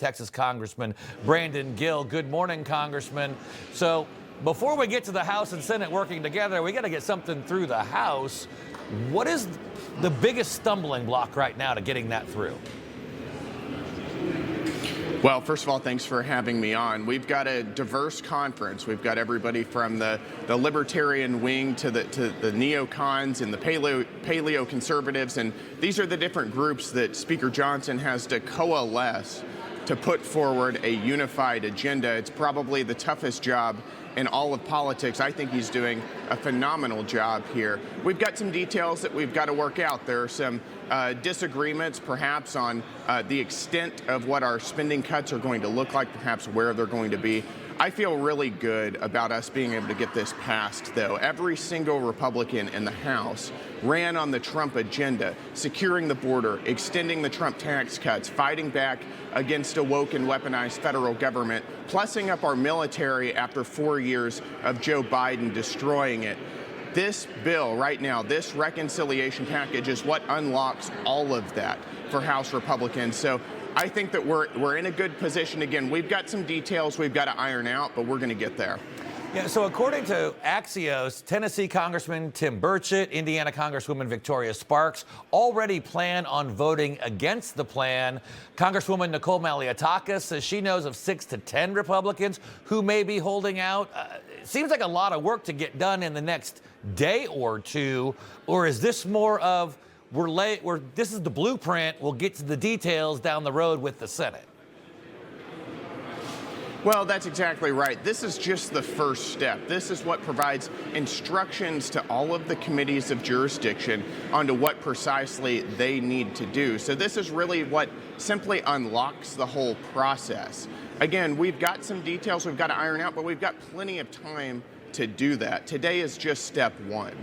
Texas Congressman Brandon Gill. Good morning, Congressman. So before we get to the House and Senate working together, we got to get something through the House. What is the biggest stumbling block right now to getting that through? Well, first of all, thanks for having me on. We've got a diverse conference. We've got everybody from the libertarian wing to the neocons and the paleo conservatives, and these are the different groups that Speaker Johnson has to coalesce to put forward a unified agenda. It's probably the toughest job in all of politics. I think he's doing a phenomenal job here. We've got some details that we've got to work out. There are some disagreements perhaps on the extent of what our spending cuts are going to look like, perhaps where they're going to be. I feel really good about us being able to get this passed, though. Every single Republican in the House ran on the Trump agenda, securing the border, extending the Trump tax cuts, fighting back against a woke and weaponized federal government, plussing up our military after 4 years of Joe Biden destroying it. This bill right now, this reconciliation package, is what unlocks all of that for House Republicans. So I think that we're in a good position. Again, we've got some details we've got to iron out, but we're going to get there. Yeah, so according to Axios, Tennessee Congressman Tim Burchett, Indiana Congresswoman Victoria Sparks already plan on voting against the plan. Congresswoman Nicole Maliotakis says she knows of 6 to 10 Republicans who may be holding out. It seems like a lot of work to get done in the next day or two, or is this more of this is the blueprint, we'll get to the details down the road with the Senate? Well, that's exactly right. This is just the first step. This is what provides instructions to all of the committees of jurisdiction onto what precisely they need to do. So this is really what simply unlocks the whole process. Again, we've got some details we've got to iron out, but we've got plenty of time to do that. Today is just step one.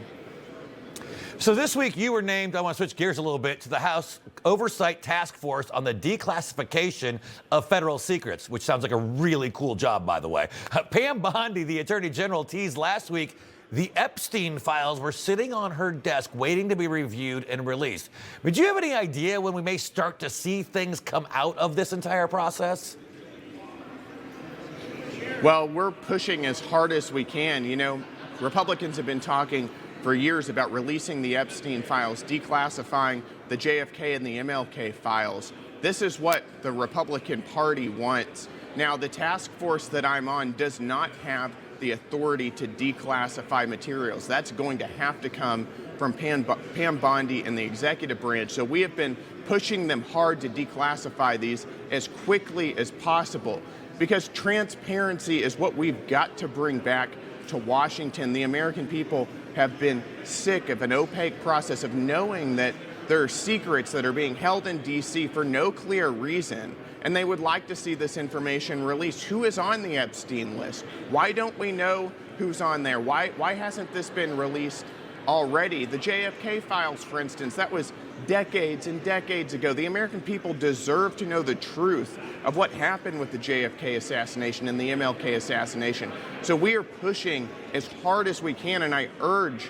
So this week you were named, I want to switch gears a little bit, to the House Oversight Task Force on the declassification of federal secrets, which sounds like a really cool job, by the way. Pam Bondi, the Attorney General, teased last week the Epstein files were sitting on her desk waiting to be reviewed and released. But do you have any idea when we may start to see things come out of this entire process? Well, we're pushing as hard as we can. You know, Republicans have been talking for years about releasing the Epstein files, declassifying the JFK and the MLK files. This is what the Republican Party wants. Now, the task force that I'm on does not have the authority to declassify materials. That's going to have to come from Pam Bondi and the executive branch. So we have been pushing them hard to declassify these as quickly as possible, because transparency is what we've got to bring back to Washington. The American people have been sick of an opaque process of knowing that there are secrets that are being held in D.C. for no clear reason, and they would like to see this information released. Who is on the Epstein list? Why don't we know who's on there? Why hasn't this been released already? The JFK files, for instance, that was decades and decades ago. The American people deserve to know the truth of what happened with the JFK assassination and the MLK assassination. So we are pushing as hard as we can, and I urge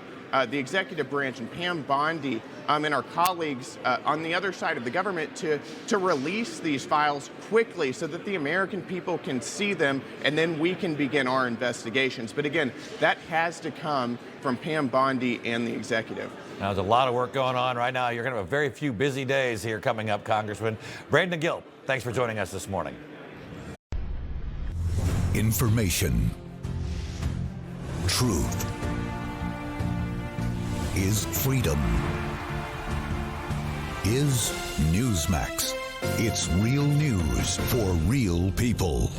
the executive branch and Pam Bondi and our colleagues on the other side of the government to release these files quickly so that the American people can see them, and then we can begin our investigations. But again, that has to come from Pam Bondi and the executive. Now, there's a lot of work going on right now. You're going to have a very few busy days here coming up, Congressman. Brandon Gill, thanks for joining us this morning. Information. Truth is freedom. Is Newsmax. It's real news for real people.